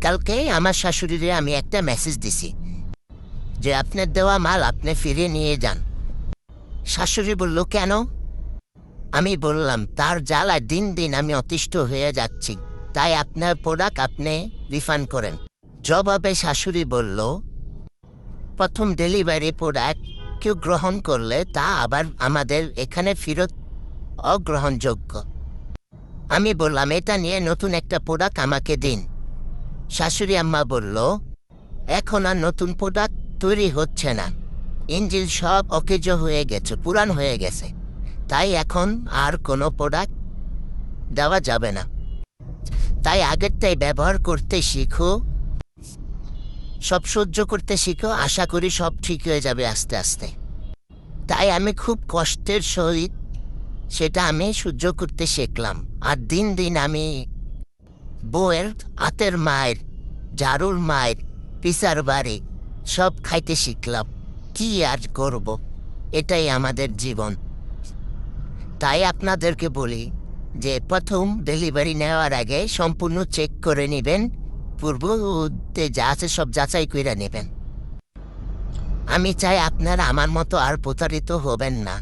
কালকে আমার শাশুড়িরে আমি একটা মেসেজ দিছি যে আপনার দেওয়া মাল আপনি ফিরে নিয়ে যান। শাশুড়ি বলল, কেন? আমি বললাম, তার জ্বালায় দিন দিন আমি অতিষ্ঠ হয়ে যাচ্ছি, তাই আপনার প্রোডাক্ট আপনি রিফান্ড করেন। জবাবে শাশুড়ি বলল, প্রথম ডেলিভারি প্রোডাক্ট কেউ গ্রহণ করলে তা আবার আমাদের এখানে ফেরত অগ্রহণযোগ্য। আমি বললাম, এটা নিয়ে নতুন একটা প্রোডাক্ট আমাকে দিন। শাশুড়ি আম্মা বলল, এখন আর নতুন প্রোডাক্ট তৈরি হচ্ছে না, ইঞ্জিন সব অকেজ হয়ে গেছে, পুরান হয়ে গেছে, তাই এখন আর কোনো প্রোডাক্ট দেওয়া যাবে না। তাই আগেরটাই ব্যবহার করতে শিখো, সব সহ্য করতে শিখো, আশা করি সব ঠিক হয়ে যাবে আস্তে আস্তে। তাই আমি খুব কষ্টের সহিত সেটা আমি সহ্য করতে শিখলাম। আর দিন দিন আমি বউয়ের হাতের মায়ের, ঝাড়ুর মায়ের, পিসার বাড়ি সব খাইতে শিখলাম। কি আর করব, এটাই আমাদের জীবন। তাই আপনাদেরকে বলি যে প্রথম ডেলিভারি নেওয়ার আগে সম্পূর্ণ চেক করে নেবেন, পূর্বতে যা আছে সব যাচাই করে নেবেন। আমি চাই আপনারা আমার মতো আর প্রতারিত হবেন না।